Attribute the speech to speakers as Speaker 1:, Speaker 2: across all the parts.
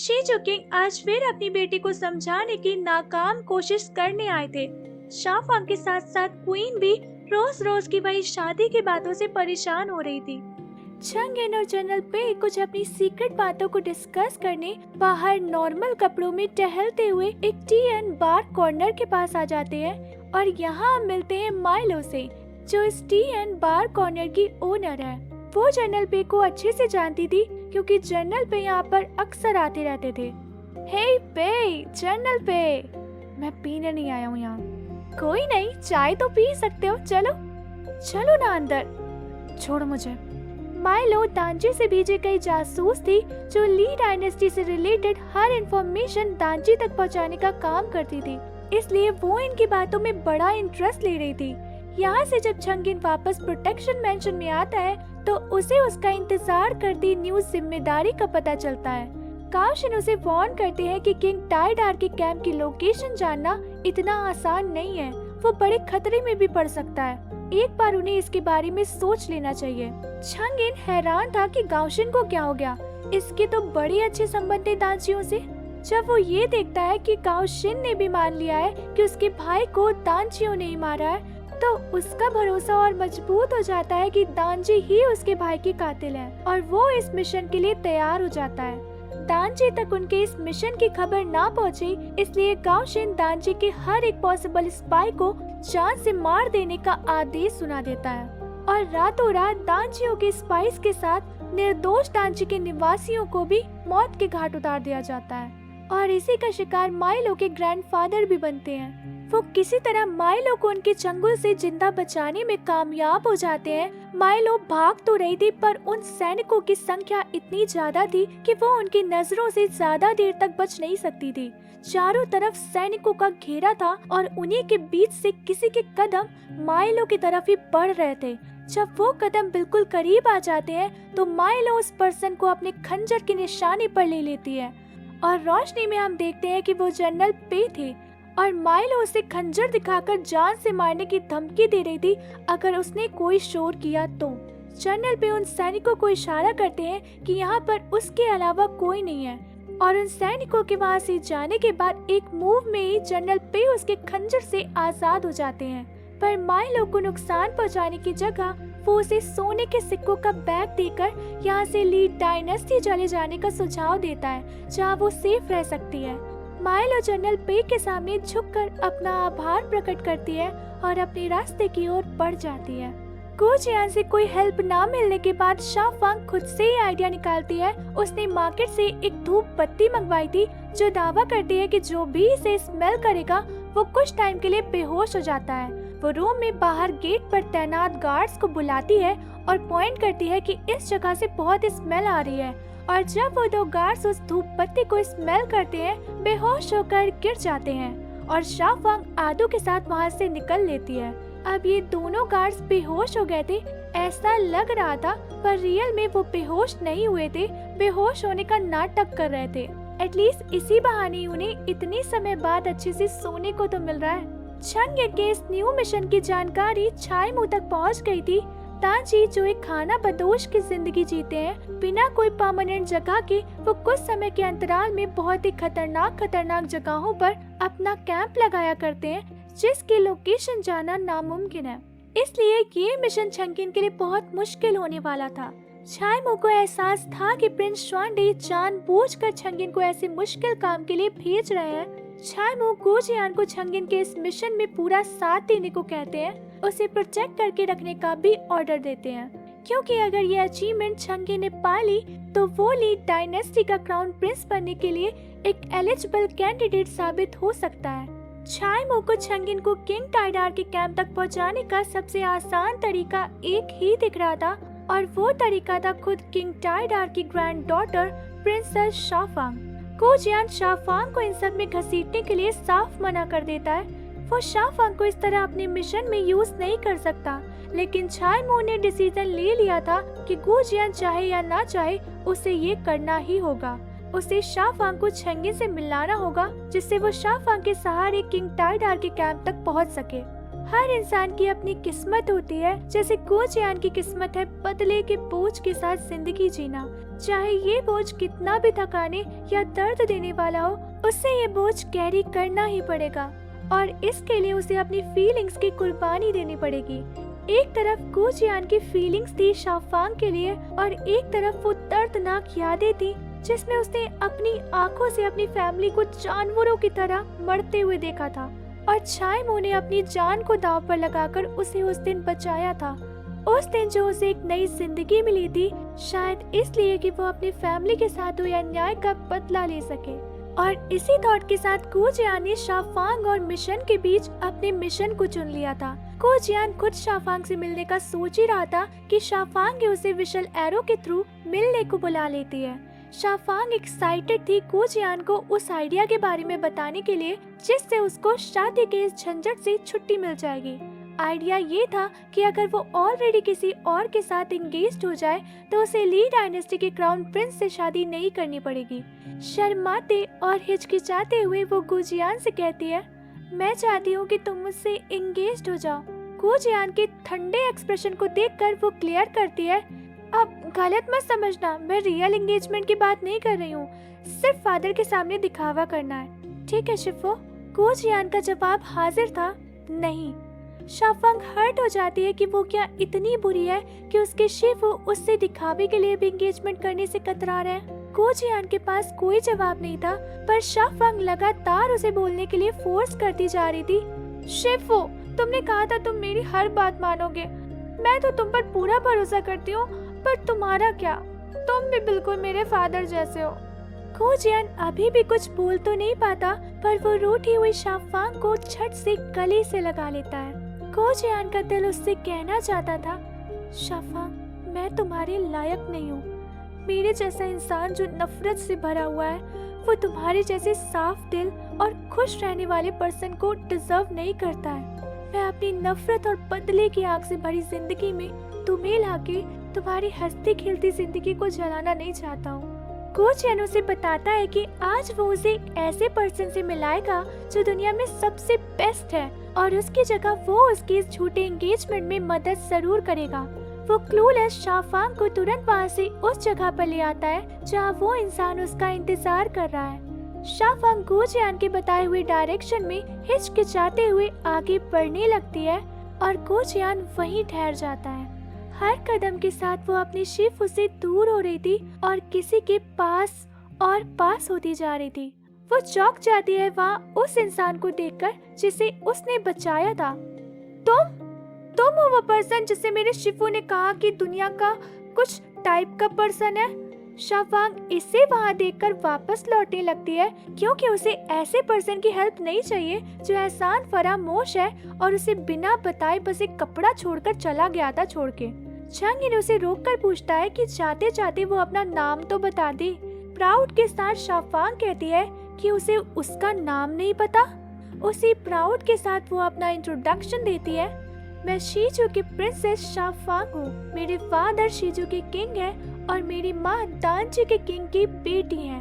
Speaker 1: Shyju king आज फिर अपनी बेटी को समझाने की नाकाम कोशिश करने आए थे। शाफांग के साथ साथ क्वीन भी रोज रोज की वही शादी की बातों से परेशान हो रही थी। चंगेन और जनरल पे कुछ अपनी सीक्रेट बातों को डिस्कस करने बाहर नॉर्मल कपड़ों में टहलते हुए एक टी एंड बार कॉर्नर के पास आ जाते हैं और यहाँ हम मिलते हैं माइलो से, जो इस टी एंड बार कॉर्नर की ओनर है। वो जनरल पे को अच्छे से जानती थी क्योंकि जनरल पे यहाँ पर अक्सर आते रहते थे। हे पे, जनरल पे, मैं पीने नहीं आया हूँ यहाँ। कोई नहीं, चाय तो पी सकते हो, चलो चलो ना अंदर, छोड़ो मुझे। माइलो दांची से भेजे कई जासूस थी जो ली डायनेस्टी से रिलेटेड हर इंफॉर्मेशन दांची तक पहुँचाने का काम करती थी, इसलिए वो इनकी बातों में बड़ा इंटरेस्ट ले रही थी। यहाँ से जब चंगिन वापस प्रोटेक्शन मेंशन में आता है तो उसे उसका इंतजार करती न्यू जिम्मेदारी का पता चलता है। काउशिन उसे वार्न करते हैं कि किंग टाइडार के कैंप की लोकेशन जानना इतना आसान नहीं है, वो बड़े खतरे में भी पड़ सकता है। एक बार उन्हें इसके बारे में सोच लेना चाहिए। चंगिन हैरान था कि काउशिन को क्या हो गया, इसके तो बड़े अच्छे संबंध थे दांचियों से। जब वो ये देखता है कि काउशिन ने भी मान लिया है कि उसके भाई को दांचियों ने ही मारा है, तो उसका भरोसा और मजबूत हो जाता है कि दांची ही उसके भाई की कातिल है और वो इस मिशन के लिए तैयार हो जाता है। दांची तक उनके इस मिशन की खबर ना पहुंची, इसलिए काउशिन दांची के हर एक पॉसिबल स्पाई को जान से मार देने का आदेश सुना देता है और रातों रात दांचियों के स्पाइस के साथ निर्दोष दांची के निवासियों को भी मौत के घाट उतार दिया जाता है और इसी का शिकार माइलो के ग्रैंडफादर भी बनते हैं। वो किसी तरह माइलो को उनके चंगुल से जिंदा बचाने में कामयाब हो जाते हैं। माइलो भाग तो रही थी पर उन सैनिकों की संख्या इतनी ज्यादा थी कि वो उनकी नजरों से ज्यादा देर तक बच नहीं सकती थी। चारों तरफ सैनिकों का घेरा था और उन्हीं के बीच से किसी के कदम माइलो की तरफ ही बढ़ रहे थे। जब वो कदम बिल्कुल करीब आ जाते हैं तो माइलो उस पर्सन को अपने खंजर के निशाने पर ले लेती है और रोशनी में हम देखते हैं कि वो जनरल पे थे और माइलो उसे खंजर दिखाकर जान से मारने की धमकी दे रही थी अगर उसने कोई शोर किया तो। जनरल पे उन सैनिकों को इशारा करते हैं कि यहाँ पर उसके अलावा कोई नहीं है और उन सैनिकों के वहाँ से जाने के बाद एक मूव में ही जनरल पे उसके खंजर से आजाद हो जाते हैं। पर माइलो को नुकसान पहुँचाने की जगह वो उसे सोने के सिक्कों का बैग देकर यहाँ से ली डायनेस्टी चले जाने का सुझाव देता है जहाँ वो सेफ रह सकती है। माइलो जनरल पे के सामने झुककर अपना आभार प्रकट करती है और अपने रास्ते की ओर बढ़ जाती है। गुजियान से कोई हेल्प ना मिलने के बाद शाफांग खुद से ही आइडिया निकालती है। उसने मार्केट से एक धूप बत्ती मंगवाई थी जो दावा करती है कि जो भी इसे स्मेल करेगा वो कुछ टाइम के लिए बेहोश हो जाता है। वो रूम में बाहर गेट पर तैनात गार्ड्स को बुलाती है और पॉइंट करती है कि इस जगह से बहुत स्मेल आ रही है और जब वो दो गार्ड्स उस धूप बत्ती को स्मेल करते हैं बेहोश होकर गिर जाते हैं और शाफांग आदू के साथ वहाँ से निकल लेती है। अब ये दोनों गार्ड्स बेहोश हो गए थे, ऐसा लग रहा था, पर रियल में वो बेहोश नहीं हुए थे, बेहोश होने का नाटक कर रहे थे। एटलीस्ट इसी बहाने उन्हें इतने समय बाद अच्छे से सोने को तो मिल रहा है। चंगेन के इस न्यू मिशन की जानकारी छाई मुंह तक पहुंच गई थी। ताजी जो एक खाना बदोश की जिंदगी जीते हैं बिना कोई परमानेंट जगह के, वो कुछ समय के अंतराल में बहुत ही खतरनाक जगहों पर अपना कैंप लगाया करते हैं जिसकी लोकेशन जाना नामुमकिन है। इसलिए ये मिशन चंगेन के लिए बहुत मुश्किल होने वाला था। छाईमो को एहसास था कि प्रिंस श्वानडे जानबूझकर चंगेन को ऐसे मुश्किल काम के लिए भेज रहे हैं। छाईमो गुजियान को चंगेन के इस मिशन में पूरा साथ देने को कहते हैं, उसे प्रोटेक्ट करके रखने का भी ऑर्डर देते हैं क्योंकि अगर ये अचीवमेंट चंगेन ने पा ली तो वो ली डायनेस्टी का क्राउन प्रिंस बनने के लिए एक एलिजिबल कैंडिडेट साबित हो सकता है। छाईमो को चंगेन को किंग टाइडार के कैंप तक पहुंचाने का सबसे आसान तरीका एक ही दिख रहा था और वो तरीका था खुद किंग टाइडार की ग्रैंड डॉटर प्रिंसेस शाफांग। गुजियान शाफांग को इन सब में घसीटने के लिए साफ मना कर देता है। वो शाफांग को इस तरह अपने मिशन में यूज नहीं कर सकता, लेकिन छाईमो ने डिसीजन ले लिया था कि गुजियान चाहे या ना चाहे उसे ये करना ही होगा। उसे शाफांग को चंगेन से मिलाना होगा जिससे वो शाफांग के सहारे किंग टाइडार के कैंप तक पहुंच सके। हर इंसान की अपनी किस्मत होती है, जैसे कोचियान की किस्मत है बदले के बोझ के साथ जिंदगी जीना। चाहे ये बोझ कितना भी थकाने या दर्द देने वाला हो, उससे ये बोझ कैरी करना ही पड़ेगा और इसके लिए उसे अपनी फीलिंग्स की कुर्बानी देनी पड़ेगी। एक तरफ कोचियान की फीलिंग्स थी शाओफांग के लिए और एक तरफ वो दर्दनाक यादें थी जिसमें उसने अपनी आंखों से अपनी फैमिली को जानवरों की तरह मरते हुए देखा था और चाइमो ने अपनी जान को दांव पर लगाकर उसे उस दिन बचाया था। उस दिन जो उसे एक नई जिंदगी मिली थी, शायद इसलिए कि वो अपनी फैमिली के साथ हुए अन्याय का बदला ले सके। और इसी थॉट के साथ कोचियान ने शाओफांग और मिशन के बीच अपने मिशन को चुन लिया था। कोचियान खुद शाओफांग से मिलने का सोच ही रहा था कि शाओफांग उसे विशल एरो के थ्रू मिलने को बुला लेती है। शाओफांग एक्साइटेड थी कोचियान को उस आइडिया के बारे में बताने के लिए जिससे उसको शादी के इस झंझट से छुट्टी मिल जाएगी। आइडिया ये था कि अगर वो ऑलरेडी किसी और के साथ एंगेज्ड हो जाए तो उसे ली डायनेस्टी के क्राउन प्रिंस से शादी नहीं करनी पड़ेगी। शर्माते और हिचकिचाते हुए वो गुजियान से कहती है, मैं चाहती हूँ कि तुम मुझसे एंगेज्ड हो जाओ। गुजियान के ठंडे एक्सप्रेशन को देखकर वो क्लियर करती है, अब गलत मत समझना, मैं रियल एंगेजमेंट की बात नहीं कर रही हूँ, सिर्फ फादर के सामने दिखावा करना है। ठीक है शिफो। गुजियान का जवाब हाजिर था, नहीं। शाओफांग हर्ट हो जाती है कि वो क्या इतनी बुरी है कि उसके शिफो उससे दिखावे के लिए भी एंगेजमेंट करने से कतरा रहे हैं। गुजियान के पास कोई जवाब नहीं था, पर शाओफांग लगातार उसे बोलने के लिए फोर्स करती जा रही थी। शिफो, तुमने कहा था तुम मेरी हर बात मानोगे, मैं तो तुम पर पूरा भरोसा करती हूँ, पर तुम्हारा क्या, तुम भी बिल्कुल मेरे फादर जैसे हो। गुजियान अभी भी कुछ बोल तो नहीं पाता, पर वो रूठी हुई शाओफांग को झट से गले से लगा लेता है। गुजियान का दिल उससे कहना चाहता था, शाओफांग, मैं तुम्हारे लायक नहीं हूँ। मेरे जैसा इंसान जो नफरत से भरा हुआ है, वो तुम्हारे जैसे साफ दिल और खुश रहने वाले पर्सन को डिजर्व नहीं करता है। मैं अपनी नफरत और बदले की आग से भरी जिंदगी में तुम्हें लाके तुम्हारी हंसती खिलती जिंदगी को जलाना नहीं चाहता हूँ। गुजियान उसे बताता है कि आज वो उसे एक ऐसे पर्सन से मिलाएगा जो दुनिया में सबसे बेस्ट है और उसकी जगह वो उसकी इस झूठे एंगेजमेंट में मदद जरूर करेगा। वो क्लूलेस शाओफांग को तुरंत वहाँ से उस जगह पर ले आता है जहाँ वो इंसान उसका इंतजार कर रहा है। शाओफांग गुजियान के बताए हुए डायरेक्शन में हिचकिचाते हुए आगे बढ़ने लगती है और गुजियान वहीं ठहर जाता है। हर कदम के साथ वो अपने शिफो से दूर हो रही थी और किसी के पास और पास होती जा रही थी। वो चौंक जाती है वहाँ उस इंसान को देखकर जिसे उसने बचाया था। तुम हो वो पर्सन जिससे मेरे शिफो ने कहा कि दुनिया का कुछ टाइप का पर्सन है। शाओफांग इसे वहाँ देखकर वापस लौटने लगती है क्योंकि उसे ऐसे पर्सन की हेल्प नहीं चाहिए जो एहसान फरामोश है और उसे बिना बताए बस एक कपड़ा छोड़कर चला गया था छोड़ के। चंगिन उसे रोककर पूछता है कि जाते जाते वो अपना नाम तो बता दे। प्राउड के साथ शाओफांग कहती है कि उसे उसका नाम नहीं पता। उसी प्राउड के साथ वो अपना इंट्रोडक्शन देती है, मैं शीजू की प्रिंसेस शाओफांग हूँ। मेरे फादर शीजू के किंग है और मेरी माँ दांजी के किंग की बेटी है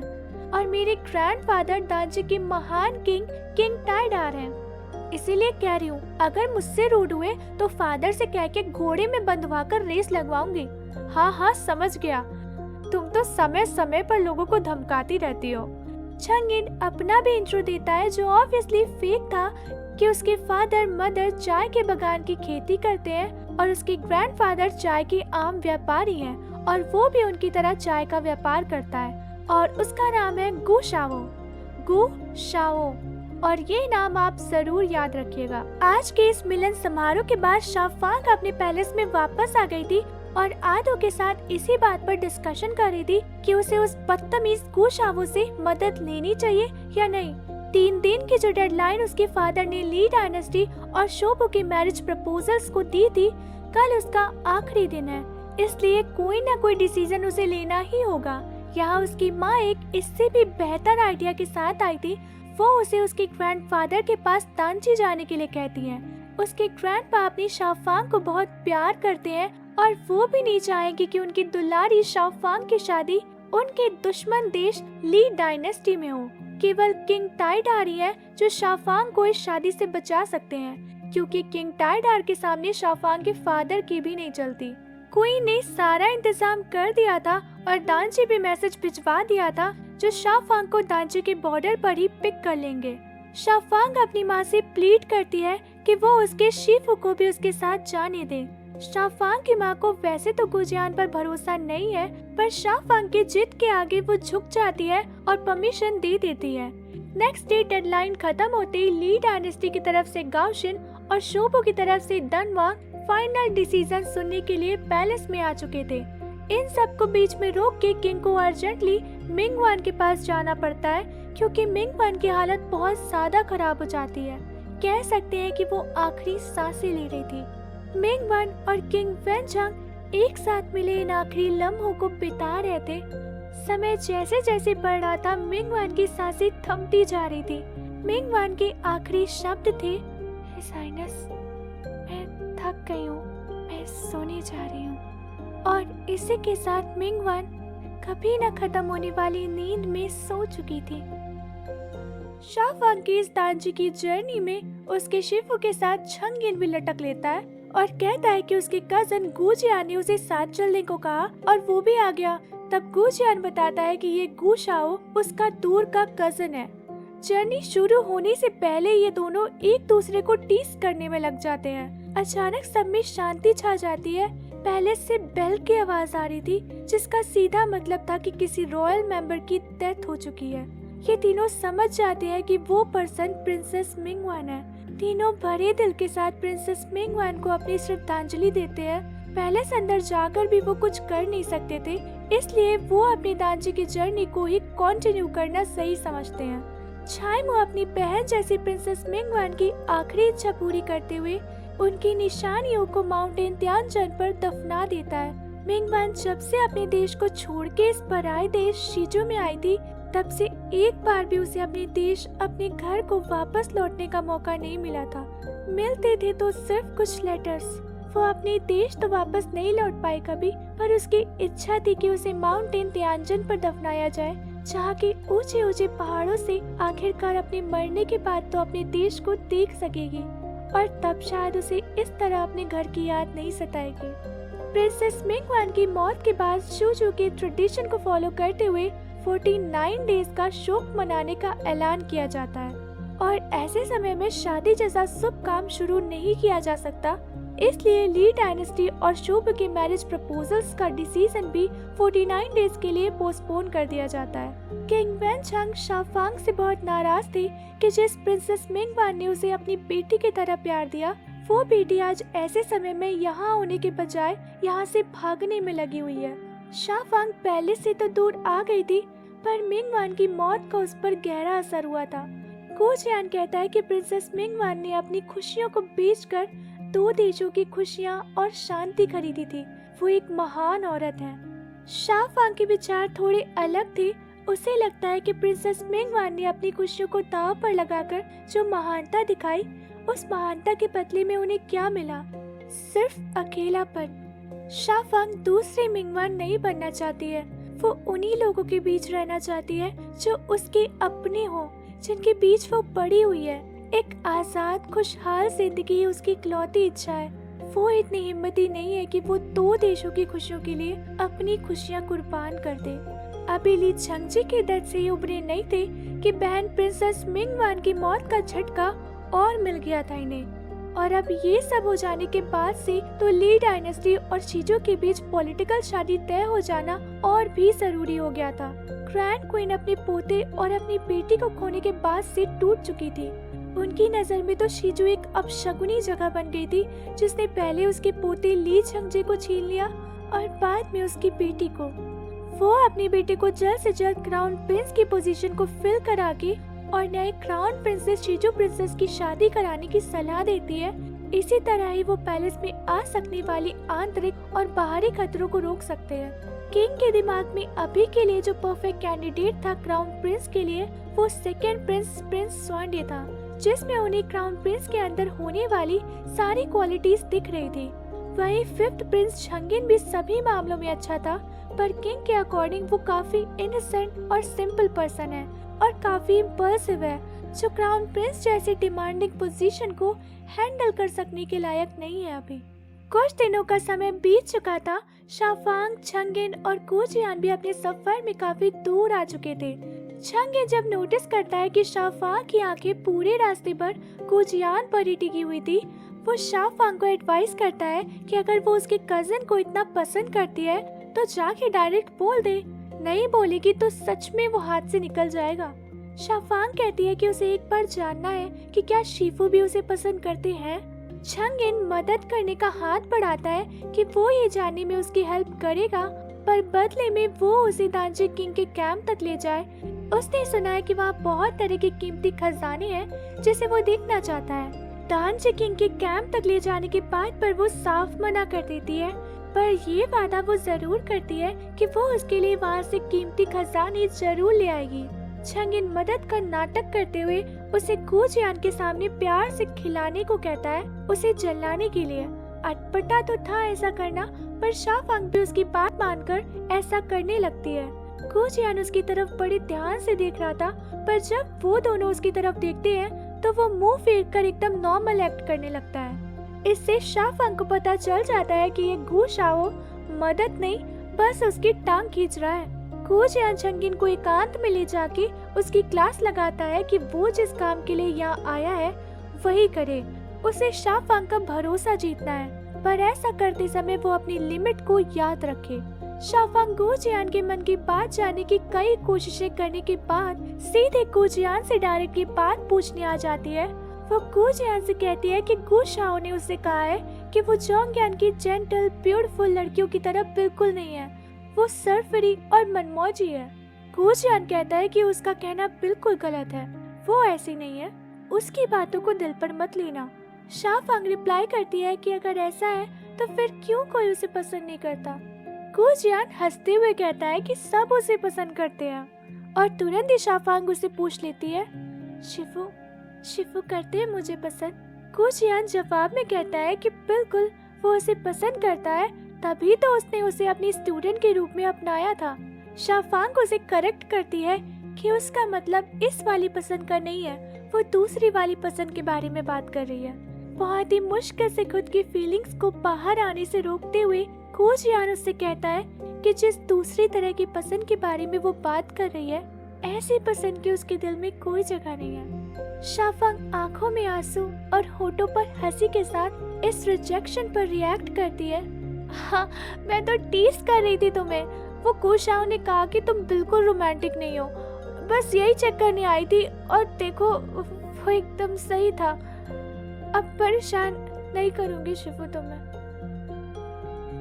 Speaker 1: और मेरे ग्रैंडफादर दांजी के महान किंग टाइडार हैं। इसीलिए कह रही हूँ, अगर मुझसे रूड हुए तो फादर से कह के घोड़े में बंधवाकर रेस लगवाऊंगी। हाँ समझ गया, तुम तो समय समय पर लोगों को धमकाती रहती हो। चंगिन अपना भी इंट्रो देता है जो ऑब्वियसली फेक था कि उसके फादर मदर चाय के बगान की खेती करते हैं और उसके ग्रैंडफादर चाय के आम व्यापारी हैं और वो भी उनकी तरह चाय का व्यापार करता है और उसका नाम है गु शाओ और ये नाम आप जरूर याद रखिएगा। आज के इस मिलन समारोह के बाद शाओफांग अपने पैलेस में वापस आ गई थी और आदो के साथ इसी बात पर डिस्कशन कर रही थी कि उसे उस बदतमीज गु शाओ से मदद लेनी चाहिए या नहीं। 3 दिन की जो डेडलाइन उसके फादर ने ली डायनेस्टी और शोबो के मैरिज प्रपोजल्स को दी थी, कल उसका आखिरी दिन है, इसलिए कोई ना कोई डिसीजन उसे लेना ही होगा। यहाँ उसकी माँ एक इससे भी बेहतर आइडिया के साथ आई थी। वो उसे उसके ग्रैंडफादर के पास तांची जाने के लिए कहती हैं। उसके ग्रैंडपा अपनी शाओफांग को बहुत प्यार करते हैं और वो भी नहीं चाहेंगे कि उनकी दुलारी शाओफांग की शादी उनके दुश्मन देश ली डायनेस्टी में हो। केवल किंग टाइडारी है जो शाओफांग को इस शादी से बचा सकते हैं क्योंकि किंग टाइडार के सामने शाफांग के फादर की भी नहीं चलती। क्वीन ने सारा इंतजाम कर दिया था और दांची भी मैसेज भिजवा दिया था जो शाफांग को दांची के बॉर्डर पर ही पिक कर लेंगे। शाफांग अपनी माँ से प्लीड करती है कि वो उसके शीफू को भी उसके साथ जाने दे। शाफांग की माँ को वैसे तो गुजियान पर भरोसा नहीं है, पर शाफांग की जिद के आगे वो झुक जाती है और परमिशन दे देती है। नेक्स्ट डे डेडलाइन खत्म होते ही ली डायनेस्टी की तरफ से गाओशिन और शोबो की तरफ से दनवांग फाइनल डिसीजन सुनने के लिए पैलेस में आ चुके थे। इन सब को बीच में रोक के किंग को अर्जेंटली मिंगवान के पास जाना पड़ता है, क्योंकि मिंगवान की हालत बहुत ज्यादा खराब हो जाती है। कह सकते हैं कि वो आखिरी सांसें ले रही थी। मिंगवान और किंग वेनझांग एक साथ मिले इन आखिरी लम्हों को बिता रहे थे। समय जैसे जैसे बढ़ रहा था, मिंगवान की सांसें थमती जा रही थी। मिंगवान के आखिरी शब्द थे, हिज हाइनेस, मैं थक गई हूँ, मैं सोने जा रही हूँ। और इसी के साथ मिंगवान कभी न खत्म होने वाली नींद में सो चुकी थी। शाफांग की इस दांची की जर्नी में उसके शिफू के साथ छंगिन भी लटक लेता है और कहता है कि उसके कजन गुजियान ने उसे साथ चलने को कहा और वो भी आ गया। तब गुजियान बताता है कि ये गुशाओ उसका दूर का कजन है। जर्नी शुरू होने से पहले ये दोनों एक दूसरे को टीस करने में लग जाते हैं। अचानक सब में शांति छा जाती है। पहले से बेल की आवाज आ रही थी, जिसका सीधा मतलब था कि किसी रॉयल मेंबर की डेथ हो चुकी है। ये तीनों समझ जाते हैं कि वो पर्सन प्रिंसेस मिंगवान है। तीनों भरे दिल के साथ प्रिंसेस मिंगवान को अपनी श्रद्धांजलि देते हैं। पहले से अंदर जाकर भी वो कुछ कर नहीं सकते थे, इसलिए वो अपनी दांची की जर्नी को ही कंटिन्यू करना सही समझते हैं। छाइमो अपनी बहन जैसी प्रिंसेस मिंगवान की आखिरी इच्छा पूरी करते हुए उनकी निशानियों को माउंटेन त्यानजन पर दफना देता है। मिंगवान जब से अपने देश को छोड़ के इस पराये देश शीजो में आई थी, तब से एक बार भी उसे अपने देश, अपने घर को वापस लौटने का मौका नहीं मिला था। मिलते थे तो सिर्फ कुछ लेटर्स। वो अपने देश तो वापस नहीं लौट पाई कभी, पर उसकी इच्छा थी कि उसे माउंटेन त्यानजन पर दफनाया जाए, जहाँ के ऊंचे ऊंचे पहाड़ों से आखिरकार अपने मरने के बाद तो अपने देश को देख सकेगी, और तब शायद उसे इस तरह अपने घर की याद नहीं सताएगी। प्रिंसेस मिंगवान की मौत के बाद शूजू के ट्रेडिशन को फॉलो करते हुए 49 डेज का शोक मनाने का ऐलान किया जाता है, और ऐसे समय में शादी जैसा शुभ काम शुरू नहीं किया जा सकता, इसलिए ली डायनेस्टी और शोबो के मैरिज प्रपोजल्स का डिसीजन भी 49 डेज के लिए पोस्टपोन कर दिया जाता है। किंग वेनझांग शाफांग से बहुत नाराज थे कि जिस प्रिंसेस मिंगवान ने उसे अपनी बेटी की तरह प्यार दिया, वो बेटी आज ऐसे समय में यहाँ होने के बजाय यहाँ से भागने में लगी हुई है। शाफांग पहले से तो दूर आ गई थी, पर मिंगवान की मौत का उस पर गहरा असर हुआ था। गुजियान कहता है कि प्रिंसेस मिंगवान ने अपनी खुशियों को बेचकर 2 देशों की खुशियाँ और शांति खरीदी थी। वो एक महान औरत है। शाफांग के विचार थोड़े अलग थे। उसे लगता है कि प्रिंसेस मिंगवान ने अपनी खुशियों को दांव पर लगाकर जो महानता दिखाई, उस महानता के बदले में उन्हें क्या मिला? सिर्फ अकेलापन। शाफांग दूसरी मिंगवान नहीं बनना चाहती है। वो उन्हीं लोगों के बीच रहना चाहती है जो उसके अपने हो, जिनके बीच वो बड़ी हुई है। एक आजाद खुशहाल जिंदगी उसकी इकलौती इच्छा है। वो इतनी हिम्मती नहीं है कि वो 2 देशों की खुशियों के लिए अपनी खुशियाँ कुर्बान कर दे। अभी ली छंगजी के दर्द से उबरे नहीं थे कि बहन प्रिंसेस मिंगवान की मौत का झटका और मिल गया था इन्हें। और अब ये सब हो जाने के बाद से तो ली डायनेस्टी और शीजो के बीच पॉलिटिकल शादी तय हो जाना और भी जरूरी हो गया था। ग्रैंड क्वीन अपने पोते और अपनी बेटी को खोने के बाद से टूट चुकी थी। उनकी नजर में तो शीजो एक अपशगुनी जगह बन गई थी, जिसने पहले उसके पोते ली छंगजे को छीन लिया और बाद में उसकी बेटी को। वो अपनी बेटी को जल्द से जल्द क्राउन प्रिंस की पोजीशन को फिल करा के और नए क्राउन प्रिंसेस शीजो प्रिंसेस की शादी कराने की सलाह देती है। इसी तरह ही वो पैलेस में आ सकने वाली आंतरिक और बाहरी खतरों को रोक सकते हैं। किंग के दिमाग में अभी के लिए जो परफेक्ट कैंडिडेट था क्राउन प्रिंस के लिए, वो सेकेंड प्रिंस प्रिंस स्वांडे था, जिसमें उन्हें क्राउन प्रिंस के अंदर होने वाली सारी क्वालिटीज दिख रही थी। वहीं 5th प्रिंस छंगिन भी सभी मामलों में अच्छा था, पर किंग के अकॉर्डिंग वो काफी इनोसेंट और सिंपल पर्सन है। और काफी इम्पल्सिव है, जो क्राउन प्रिंस जैसी डिमांडिंग पोजीशन को हैंडल कर सकने के लायक नहीं है अभी। कुछ दिनों का समय बीत चुका था। शाफांग, चंगिन और कुजियान भी अपने सफर में काफी दूर आ चुके थे। चंगिन जब नोटिस करता है कि शाफांग की आंखें पूरे रास्ते पर कुजियान पर ही टिकी हुई थी, वो शाफांग को एडवाइस करता है कि अगर वो उसके कजिन को इतना पसंद करती है तो जाके डायरेक्ट बोल दे, नहीं बोलेगी तो सच में वो हाथ से निकल जाएगा। शाफांग कहती है कि उसे एक बार जानना है कि क्या शिफू भी उसे पसंद करते हैं। चंगिन मदद करने का हाथ बढ़ाता है कि वो ये जानने में उसकी हेल्प करेगा, पर बदले में वो उसे दांजी किंग के कैंप तक ले जाए। उसने सुना है कि वहाँ बहुत तरह के कीमती खजाने हैं जिसे वो देखना चाहता है। दांजी किंग के कैंप तक ले जाने की बात पर वो साफ मना कर देती है, पर ये वादा वो जरूर करती है कि वो उसके लिए वहाँ से कीमती खजाने जरूर ले आएगी। चंगिन मदद का नाटक करते हुए उसे कुजियान के सामने प्यार से खिलाने को कहता है, उसे जलाने के लिए। अटपटा तो था ऐसा करना, पर शाफांग भी उसकी बात मानकर ऐसा करने लगती है। कुजियान उसकी तरफ बड़े ध्यान से देख रहा था, पर जब वो दोनों उसकी तरफ देखते हैं तो वो मुंह फेर कर एकदम नॉर्मल एक्ट करने लगता है। इससे शाफांग को पता चल जाता है कि ये गु शाओ मदद नहीं, बस उसकी टांग खींच रहा है। कुजियान चंगिन को एकांत में ले जाके उसकी क्लास लगाता है कि वो जिस काम के लिए यहाँ आया है वही करे। उसे शाफांग का भरोसा जीतना है, पर ऐसा करते समय वो अपनी लिमिट को याद रखे। शाफांग कुजियान के मन की बात जानने की कई कोशिशें करने के बाद सीधे कुजियान से डायरेक्ट ये बात पूछने आ जाती है। वो कुजियान से कहती है कि गु शाओ ने उससे कहा है कि वो जोंगयान की जेंटल ब्यूटीफुल लड़कियों की तरह बिल्कुल नहीं है, वो सरफरी और मनमौजी है। कुजियान कहता है कि उसका कहना बिल्कुल गलत है, वो ऐसी नहीं है, उसकी बातों को दिल पर मत लेना। शाफांग रिप्लाई करती है कि अगर ऐसा है तो फिर क्यों कोई उसे पसंद नहीं करता। कुजियान हंसते हुए कहता है कि सब उसे पसंद करते हैं, और तुरंत ही शाफांग उसे पूछ लेती है, शिफू करते हैं मुझे पसंद। कुजियान जवाब में कहता है कि बिल्कुल वो उसे पसंद करता है, तभी तो उसने उसे अपनी स्टूडेंट के रूप में अपनाया था। शाफांग उसे करेक्ट करती है कि उसका मतलब इस वाली पसंद का नहीं है, वो दूसरी वाली पसंद के बारे में बात कर रही है। बहुत ही मुश्किल से खुद की फीलिंग्स को बाहर आने से रोकते हुए कुजियान उससे कहता है कि जिस दूसरी तरह की पसंद के बारे में वो बात कर रही है, ऐसी पसंद की उसके दिल में कोई जगह नहीं है। शाफांग आंखों में आंसू और होठों पर हंसी के साथ इस रिजेक्शन पर रिएक्ट करती है। हाँ, मैं तो टीज कर रही थी तुम्हें। वो कुशाओ ने कहा कि तुम बिल्कुल रोमांटिक नहीं हो, बस यही चेक करने आई थी, और देखो वो एकदम सही था। अब परेशान नहीं करूंगी शिफू तुम्हें।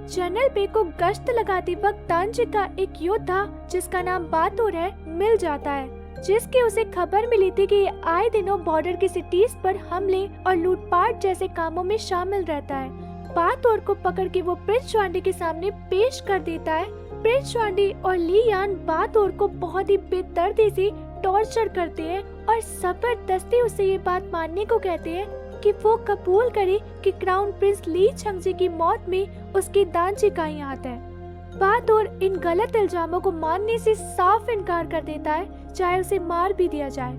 Speaker 1: जनरल पे को गश्त लगाते वक्त दांजी का एक योद्धा जिसका नाम बातुर है मिल जाता है, जिसकी उसे खबर मिली थी कि ये आए दिनों बॉर्डर की सिटीज पर हमले और लूटपाट जैसे कामों में शामिल रहता है। बातुर को पकड़ के वो प्रिंस श्वांडी के सामने पेश कर देता है। प्रिंस श्वांडी और ली यान बातुर को बहुत ही बेदर्दी से टॉर्चर करते हैं और जबरदस्ती उसे ये बात मानने को कहते हैं कि वो कबूल करे कि क्राउन प्रिंस ली छंगजी की मौत में उसकी दांजी का ही हाथ है। बातुर इन गलत इल्जामों को मानने से साफ इनकार कर देता है, चाहे उसे मार भी दिया जाए।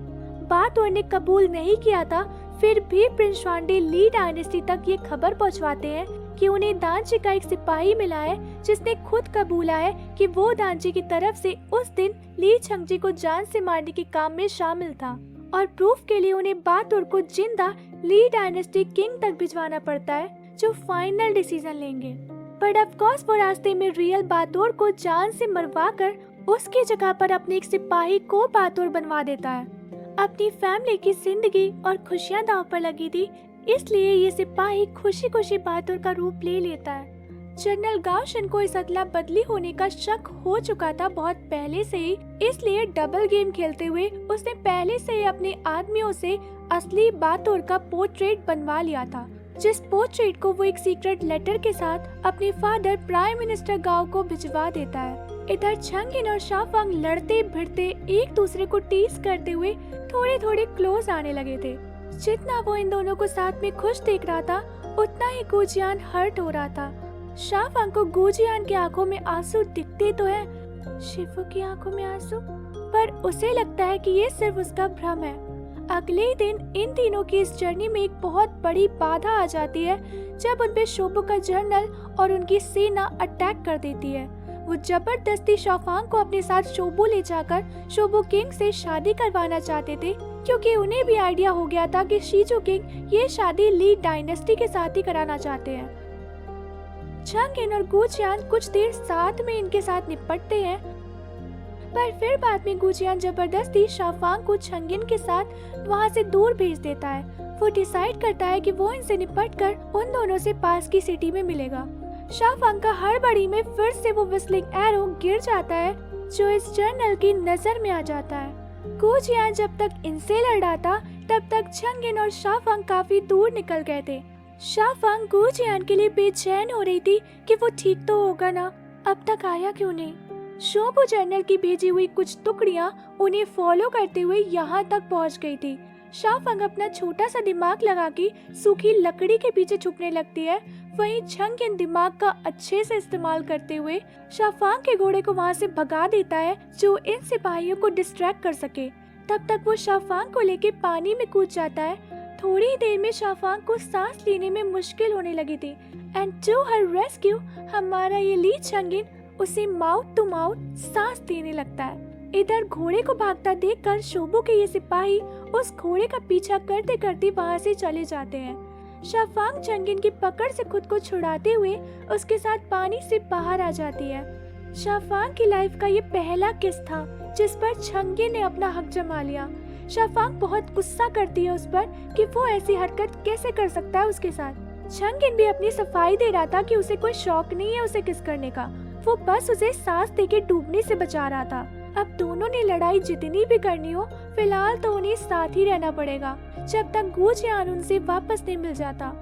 Speaker 1: बातुर ने कबूल नहीं किया था, फिर भी प्रिंस श्वांडी ली डायनेस्टी तक ये खबर पहुंचवाते हैं कि उन्हें दांजी का एक सिपाही मिला है जिसने खुद कबूला है कि वो दांजी की तरफ से उस दिन ली छंगजी को जान से मारने के काम में शामिल था, और प्रूफ के लिए उन्हें बातुर को जिंदा ली डायनेस्टी किंग तक भिजवाना पड़ता है, जो फाइनल डिसीजन लेंगे। बट ऑफ कोर्स वो रास्ते में रियल बातुर को जान से मरवा कर उसकी जगह पर अपने एक सिपाही को बातुर बनवा देता है। अपनी फैमिली की जिंदगी और खुशियां दांव पर लगी थी, इसलिए ये सिपाही खुशी खुशी बातुर का रूप ले लेता है। जनरल गाओशन को इस अदला बदली होने का शक हो चुका था बहुत पहले से ही, इसलिए डबल गेम खेलते हुए उसने पहले से ही अपने आदमियों से असली बातुर का पोर्ट्रेट बनवा लिया था, जिस पोर्ट्रेट को वो एक सीक्रेट लेटर के साथ अपने फादर प्राइम मिनिस्टर गाओ को भिजवा देता है। इधर चंगिन और शाफांग लड़ते भिड़ते एक दूसरे को टीज करते हुए थोड़े थोड़े क्लोज आने लगे थे। जितना वो इन दोनों को साथ में खुश देख रहा था, उतना ही गुजियान हर्ट हो रहा था। शाफांग को गुजियान की आंखों में आंसू दिखते तो है, शिफू की आंखों में आंसू, पर उसे लगता है कि ये सिर्फ उसका भ्रम है। अगले दिन इन तीनों की इस जर्नी में एक बहुत बड़ी बाधा आ जाती है जब उन पे शोबो का जर्नल और उनकी सेना अटैक कर देती है। वो जबरदस्ती शाओफांग को अपने साथ शोबो ले जाकर शोबो किंग से शादी करवाना चाहते थे, क्योंकि उन्हें भी आइडिया हो गया था कि शीजू किंग ये शादी ली डायनेस्टी के साथ ही कराना चाहते हैं। चंगिन और गुचियान कुछ देर साथ में इनके साथ निपटते हैं, पर फिर बाद में गुचियान जबरदस्ती शाओफांग को चंगिन के साथ वहाँ से दूर भेज देता है। वो डिसाइड करता है कि वो इनसे निपटकर उन दोनों से पास की सिटी में मिलेगा। शाओफांग का हड़बड़ी में फिर से वो विस्लिंग एरो गिर जाता है, जो इस जर्नल की नजर में आ जाता है। गुचियान जब तक इनसे लड़ा था तब तक चंगिन और शाओफांग काफी दूर निकल गए थे। शाओफांग गुचियान के लिए बेचैन हो रही थी कि वो ठीक तो होगा ना, अब तक आया क्यों नहीं। शोबो जर्नल की भेजी हुई कुछ टुकड़ियां उन्हें फॉलो करते हुए यहाँ तक पहुँच गई थी। शाओफांग अपना छोटा सा दिमाग लगा के सूखी लकड़ी के पीछे छुपने लगती है। वहीं चंगिन दिमाग का अच्छे से इस्तेमाल करते हुए शाओफांग के घोड़े को वहाँ से भगा देता है, जो इन सिपाहियों को डिस्ट्रैक्ट कर सके। तब तक वो शाओफांग को लेके पानी में कूद जाता है। थोड़ी देर में शाओफांग को सांस लेने में मुश्किल होने लगी थी। एंड टू हर रेस्क्यू हमारा ये ली चंगिन उसे माउथ टू माउथ सांस देने लगता है। इधर घोड़े को भागता देखकर शोबो के ये सिपाही उस घोड़े का पीछा करते करते वहाँ से चले जाते हैं। शाओफांग चंगिन की पकड़ से खुद को छुड़ाते हुए उसके साथ पानी से बाहर आ जाती है। शाओफांग की लाइफ का ये पहला किस था जिस पर चंगिन ने अपना हक जमा लिया। शाओफांग बहुत गुस्सा करती है उस पर कि वो ऐसी हरकत कैसे कर सकता है उसके साथ। चंगिन भी अपनी सफाई दे रहा था कि उसे कोई शौक नहीं है उसे किस करने का, वो बस उसे सांस देके डूबने से बचा रहा था। अब दोनों ने लड़ाई जितनी भी करनी हो, फिलहाल तो उन्हें साथ ही रहना पड़ेगा जब तक गुचियान उनसे वापस नहीं मिल जाता।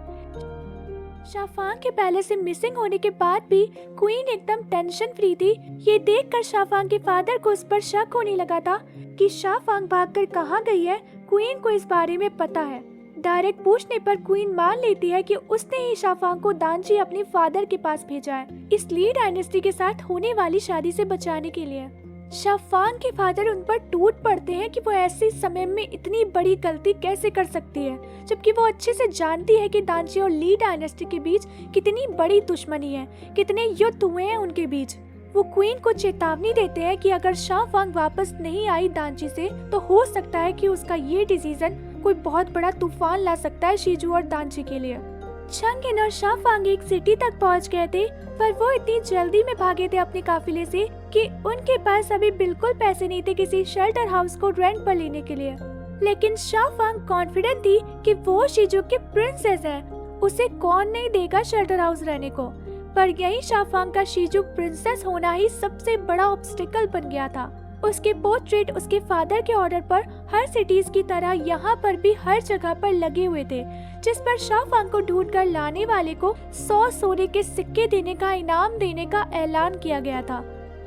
Speaker 1: शाओफांग के पैलेस से मिसिंग होने के बाद भी क्वीन एकदम टेंशन फ्री थी। ये देखकर शाओफांग के फादर को उस पर शक होने लगा था कि शाओफांग भागकर कहाँ गई है। क्वीन को इस बारे में पता है। डायरेक्ट पूछने पर क्वीन मान लेती है कि उसने ही शाओफांग को दानची अपने फादर के पास भेजा है, इस ली डायनेस्टी के साथ होने वाली शादी से बचाने के लिए। शाओफांग के फादर उन पर टूट पड़ते हैं कि वो ऐसे समय में इतनी बड़ी गलती कैसे कर सकती है, जबकि वो अच्छे से जानती है कि दानची और ली डायनेस्टी के बीच कितनी बड़ी दुश्मनी है, कितने युद्ध हुए हैं उनके बीच। वो क्वीन को चेतावनी देते हैं कि अगर शाओफांग वापस नहीं आई दानची से, तो हो सकता है कि उसका ये डिसीजन कोई बहुत बड़ा तूफान ला सकता है शीजू और दानची के लिए। चंगिन और शाओफांग एक सिटी तक पहुंच गए थे, पर वो इतनी जल्दी में भागे थे अपने काफिले से कि उनके पास अभी बिल्कुल पैसे नहीं थे किसी शेल्टर हाउस को रेंट पर लेने के लिए। लेकिन शाओफांग कॉन्फिडेंट थी कि वो शीजू की प्रिंसेस है, उसे कौन नहीं देगा शेल्टर हाउस रहने को। पर यही शाओफांग का शीजू प्रिंसेस होना ही सबसे बड़ा ऑब्स्टिकल बन गया था। उसके पोर्ट्रेट उसके फादर के ऑर्डर पर हर सिटीज की तरह यहाँ पर भी हर जगह पर लगे हुए थे, जिस पर शाओफांग को ढूंढ कर लाने वाले को 100 सोने के सिक्के देने का इनाम देने का ऐलान किया गया था।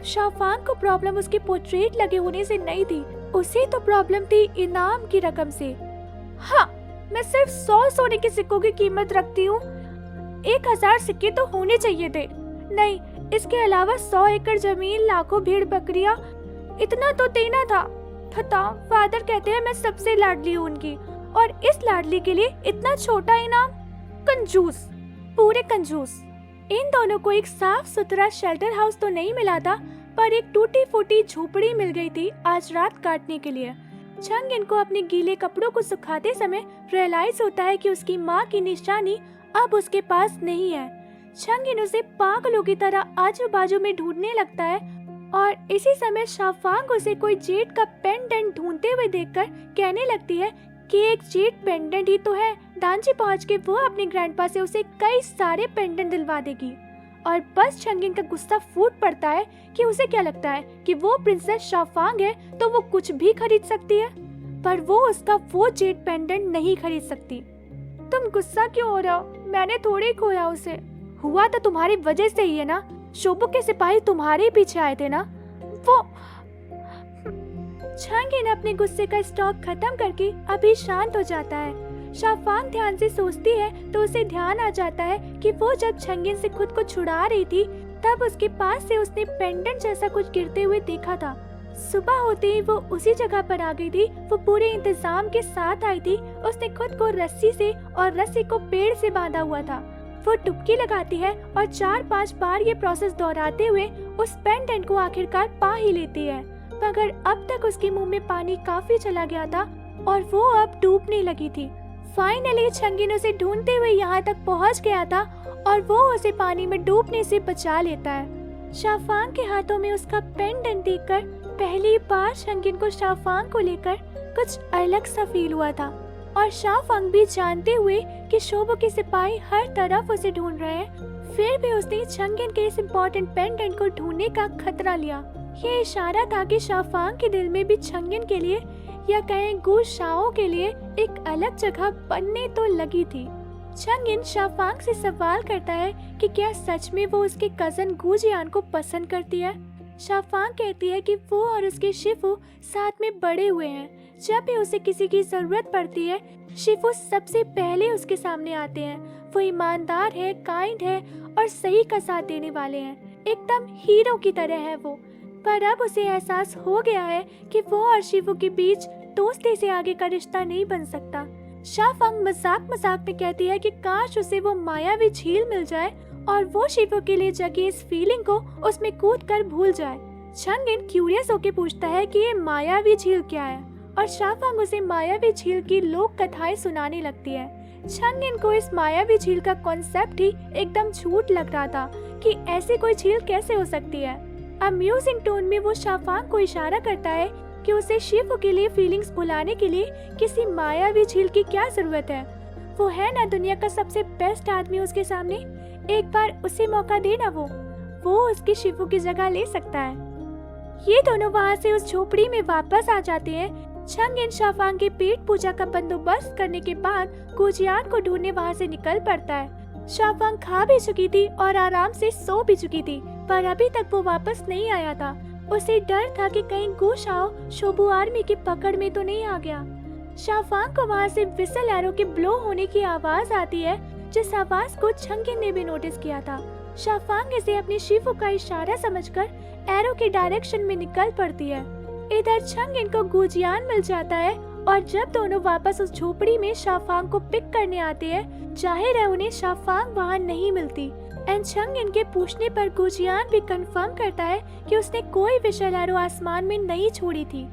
Speaker 1: शाओफांग को प्रॉब्लम उसके पोर्ट्रेट लगे होने से नहीं थी, उसे तो प्रॉब्लम थी इनाम की रकम से। हाँ, मैं सिर्फ 100 सोने के सिक्कों की कीमत रखती हूँ, 1000 सिक्के तो होने चाहिए थे। नहीं, इसके अलावा 100 एकड़ जमीन, लाखों भेड़ बकरियां, इतना तो देना था। फादर कहते हैं मैं सबसे लाडली हूँ उनकी, और इस लाडली के लिए इतना छोटा इनाम। कंजूस, पूरे कंजूस। इन दोनों को एक साफ सुथरा शेल्टर हाउस तो नहीं मिला था, पर एक टूटी फूटी झोपड़ी मिल गई थी आज रात काटने के लिए। चंगिन को अपने गीले कपड़ों को सुखाते समय रियलाइज होता है कि उसकी माँ की निशानी अब उसके पास नहीं है। चंगिन उसे पागलों की तरह आजू बाजू में ढूंढने लगता है, और इसी समय शाओफांग उसे कोई जेड का पेंडेंट ढूंढते हुए देखकर कहने लगती है कि एक जेड पेंडेंट ही तो है। दानची पहुंच के वो अपने ग्रैंडपा से उसे कई सारे पेंडेंट दिलवा देगी। और बस चंगिन का गुस्सा फूट पड़ता है कि उसे क्या लगता है कि वो प्रिंसेस शाओफांग है तो वो कुछ भी खरीद सकती है, पर वो उसका वो जेड पेंडेंट नहीं खरीद सकती। तुम गुस्सा क्यों हो रहे हो? मैंने थोड़ी खोया उसे। हुआ तो तुम्हारी वजह से ही है ना, शोबो के सिपाही तुम्हारे पीछे आए थे ना। वो चंगिन अपने गुस्से का स्टॉक खत्म करके अभी शांत हो जाता है। शाओफांग ध्यान से सोचती है तो उसे ध्यान आ जाता है कि वो जब चंगिन से खुद को छुड़ा रही थी तब उसके पास से उसने पेंडेंट जैसा कुछ गिरते हुए देखा था। सुबह होते ही वो उसी जगह पर आ गई थी। वो पूरे इंतजाम के साथ आई थी। उसने खुद को रस्सी से और रस्सी को पेड़ से बांधा हुआ था। वो डुबकी लगाती है और 4-5 बार ये प्रोसेस दोहराते हुए उस पेंडेंट को आखिरकार पा ही लेती है। मगर अब तक उसके मुंह में पानी काफी चला गया था और वो अब डूबने लगी थी। फाइनली चंगिन उसे ढूंढते हुए यहाँ तक पहुँच गया था और वो उसे पानी में डूबने से बचा लेता है। शाफांग के हाथों में उसका पेंडेंट देखकर पहली बार चंगिन को शाफांग को लेकर कुछ अलग सा फील हुआ था और शाफांग भी जानते हुए कि शोबो के सिपाही हर तरफ उसे ढूंढ रहे हैं, फिर भी उसने चंगिन के इस इम्पोर्टेंट पेंडेंट को ढूंढने का खतरा लिया। ये इशारा था कि शाफांग के दिल में भी चंगिन के लिए या कहें गु शाओ के लिए एक अलग जगह बनने तो लगी थी। चंगिन शाफांग से सवाल करता है कि क्या सच में वो उसके कजन गुजियान को पसंद करती है। शाफांग कहती है कि वो और उसके शिफू साथ में बड़े हुए हैं। जब भी उसे किसी की जरूरत पड़ती है, शिफू सबसे पहले उसके सामने आते हैं। वो ईमानदार है, काइंड है और सही का साथ देने वाले हैं। एकदम हीरो की तरह है वो। पर अब उसे एहसास हो गया है कि वो और शिफू के बीच दोस्ती से आगे का रिश्ता नहीं बन सकता। शाफांग मजाक मजाक में कहती है कि काश उसे वो मायावी झील मिल जाए और वो शिफू के लिए जगी इस फीलिंग को उसमें कूदकर भूल जाए। चंगिन क्यूरियस होकर पूछता है कि ये मायावी झील क्या है और शाफांग उसे मायावी झील की लोक कथाएं सुनाने लगती है। चंगिन को इस मायावी झील का कॉन्सेप्ट ही एकदम झूठ लग रहा था कि ऐसी कोई झील कैसे हो सकती है। अम्यूजिंग टोन में वो शाफांग को इशारा करता है कि उसे शिफू के लिए फीलिंग्स भुलाने के लिए किसी मायावी झील की क्या जरूरत है। वो है ना दुनिया का सबसे बेस्ट आदमी उसके सामने, एक बार उसे मौका देना, वो उसकी शिफू की जगह ले सकता है। ये दोनों वहाँ से उस झोपड़ी में वापस आ जाते हैं। चंगिन शाफांग की पेट पूजा का बंदोबस्त करने के बाद गुजियान को ढूंढने वहाँ से निकल पड़ता है। शाफांग खा भी चुकी थी और आराम से सो भी चुकी थी, पर अभी तक वो वापस नहीं आया था। उसे डर था कि कहीं गु शाओ शोबू आर्मी की पकड़ में तो नहीं आ गया। शाफांग को वहाँ से विसल एरो के ब्लो होने की आवाज आती है, जिस आवाज को चंगिन ने भी नोटिस किया था। शाफांग इसे अपने शिफू का इशारा समझकर एरो के डायरेक्शन में निकल पड़ती है। इधर चंगिन को गुजियान मिल जाता है और जब दोनों वापस उस झोपड़ी में शाफांग को पिक करने आते हैं, जाहिर है उन्हें शाफांग वहाँ नहीं मिलती। एंड चंगिन के पूछने पर गुजियान भी कंफर्म करता है कि उसने कोई विशल एरो आसमान में नहीं छोड़ी थी।